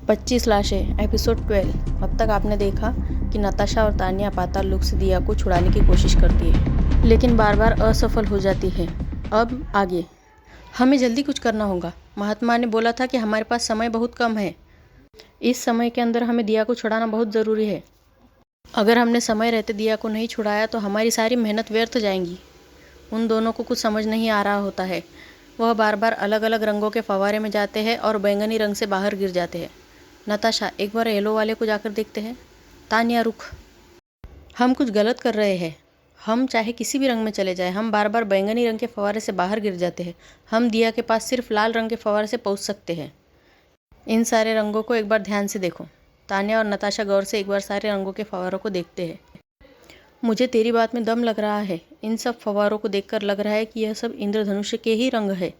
25 लाशें एपिसोड 12। अब तक आपने देखा कि नताशा और तानिया पाताल लोक से दिया को छुड़ाने की कोशिश करती है, लेकिन बार बार असफल हो जाती है। अब आगे हमें जल्दी कुछ करना होगा। महात्मा ने बोला था कि हमारे पास समय बहुत कम है। इस समय के अंदर हमें दिया को छुड़ाना बहुत ज़रूरी है। अगर हमने समय रहते दिया को नहीं छुड़ाया तो हमारी सारी मेहनत व्यर्थ जाएंगी। उन दोनों को कुछ समझ नहीं आ रहा होता है। वह बार बार अलग अलग रंगों के फव्वारे में जाते हैं और बैंगनी रंग से बाहर गिर जाते हैं। नताशा, एक बार येलो वाले को जाकर देखते हैं। तानिया, रुक, हम कुछ गलत कर रहे हैं। हम चाहे किसी भी रंग में चले जाएं, हम बार बार बैंगनी रंग के फव्वारे से बाहर गिर जाते हैं। हम दिया के पास सिर्फ लाल रंग के फव्वारे से पहुंच सकते हैं। इन सारे रंगों को एक बार ध्यान से देखो। तानिया और नताशा गौर से एक बार सारे रंगों के फव्वारों को देखते हैं। मुझे तेरी बात में दम लग रहा है। इन सब फव्वारों को देखकर लग रहा है कि यह सब इंद्रधनुष के ही रंग है।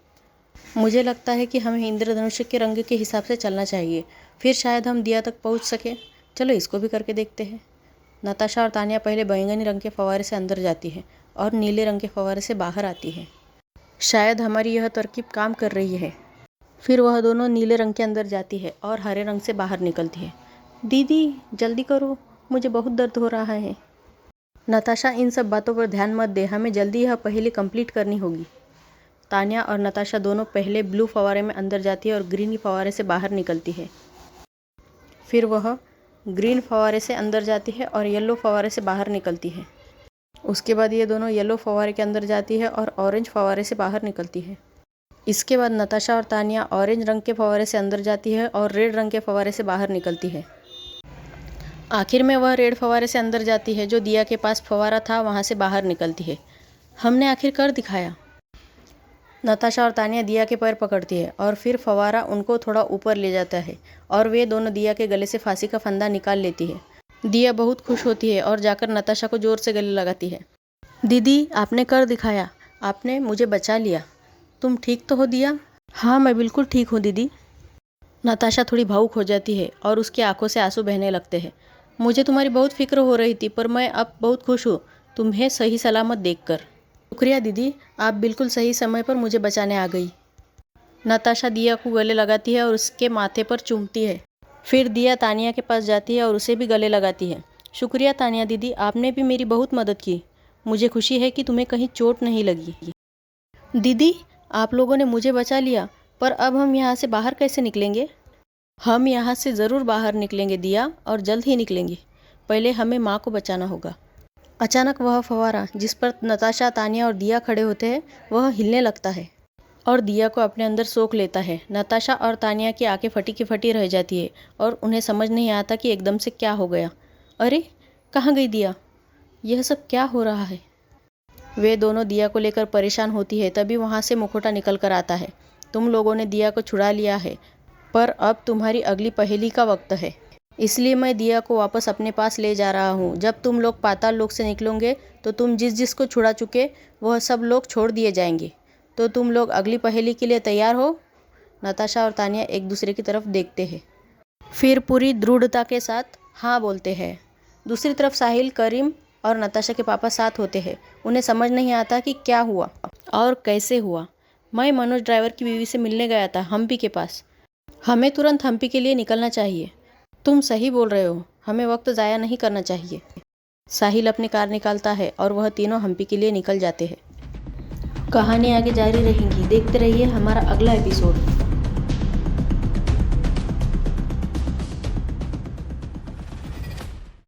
मुझे लगता है कि हमें इंद्रधनुष के रंग के हिसाब से चलना चाहिए, फिर शायद हम दिया तक पहुंच सके। चलो इसको भी करके देखते हैं। नताशा और तानिया पहले बैंगनी रंग के फव्वारे से अंदर जाती है और नीले रंग के फव्वारे से बाहर आती है। शायद हमारी यह तरकीब काम कर रही है। फिर वह दोनों नीले रंग के अंदर जाती है और हरे रंग से बाहर निकलती है। दीदी जल्दी करो, मुझे बहुत दर्द हो रहा है। नताशा, इन सब बातों पर ध्यान मत दे, हमें जल्दी यह पहेली कंप्लीट करनी होगी। तानिया और नताशा दोनों पहले ब्लू फव्वारे में अंदर जाती है और ग्रीन फव्वारे से बाहर निकलती है। फिर वह ग्रीन फव्वारे से अंदर जाती है और येलो फव्वारे से बाहर निकलती है। उसके बाद ये दोनों येलो फव्वारे के अंदर जाती है और ऑरेंज फव्वारे से बाहर निकलती है। इसके बाद नताशा और तानिया ऑरेंज रंग के फव्वारे से अंदर जाती है और रेड रंग के फव्वारे से बाहर निकलती है। आखिर में वह रेड फव्वारे से अंदर जाती है। जो दिया के पास फव्वारा था वहाँ से बाहर निकलती है। हमने आखिर कर दिखाया। नताशा और तानिया दिया के पैर पकड़ती है और फिर फव्वारा उनको थोड़ा ऊपर ले जाता है और वे दोनों दिया के गले से फांसी का फंदा निकाल लेती है। दिया बहुत खुश होती है और जाकर नताशा को जोर से गले लगाती है। दीदी, आपने कर दिखाया, आपने मुझे बचा लिया। तुम ठीक तो हो दिया? हाँ, मैं बिल्कुल ठीक हूँ दीदी। नताशा थोड़ी भावुक हो जाती है और उसकी आंखों से आंसू बहने लगते हैं। मुझे तुम्हारी बहुत फिक्र हो रही थी, पर मैं अब बहुत खुश हूँ तुम्हें सही सलामत देखकर। शुक्रिया दीदी, आप बिल्कुल सही समय पर मुझे बचाने आ गई। नताशा दिया को गले लगाती है और उसके माथे पर चूमती है। फिर दिया तानिया के पास जाती है और उसे भी गले लगाती है। शुक्रिया तानिया दीदी, आपने भी मेरी बहुत मदद की। मुझे खुशी है कि तुम्हें कहीं चोट नहीं लगी। दीदी, आप लोगों ने मुझे बचा लिया, पर अब हम यहाँ से बाहर कैसे निकलेंगे? हम यहाँ से ज़रूर बाहर निकलेंगे दिया, और जल्द ही निकलेंगे। पहले हमें माँ को बचाना होगा। अचानक वह फव्वारा जिस पर नताशा, तानिया और दिया खड़े होते हैं वह हिलने लगता है और दिया को अपने अंदर सोख लेता है। नताशा और तानिया की आंखें फटी की फटी रह जाती है और उन्हें समझ नहीं आता कि एकदम से क्या हो गया। अरे, कहाँ गई दिया? यह सब क्या हो रहा है? वे दोनों दिया को लेकर परेशान होती है। तभी वहाँ से मुखौटा निकल कर आता है। तुम लोगों ने दिया को छुड़ा लिया है, पर अब तुम्हारी अगली पहेली का वक्त है। इसलिए मैं दिया को वापस अपने पास ले जा रहा हूँ। जब तुम लोग पाताल लोक से निकलोगे तो तुम जिस जिस को छुड़ा चुके वह सब लोग छोड़ दिए जाएंगे। तो तुम लोग अगली पहेली के लिए तैयार हो? नताशा और तानिया एक दूसरे की तरफ देखते हैं, फिर पूरी दृढ़ता के साथ हाँ बोलते हैं। दूसरी तरफ साहिल, करीम और नताशा के पापा साथ होते हैं। उन्हें समझ नहीं आता कि क्या हुआ और कैसे हुआ। मैं मनोज ड्राइवर की बीवी से मिलने गया था हम्पी के पास। हमें तुरंत हम्पी के लिए निकलना चाहिए। तुम सही बोल रहे हो, हमें वक्त ज़ाया नहीं करना चाहिए। साहिल अपनी कार निकालता है और वह तीनों हम्पी के लिए निकल जाते हैं। कहानी आगे जारी रहेगी। देखते रहिए हमारा अगला एपिसोड।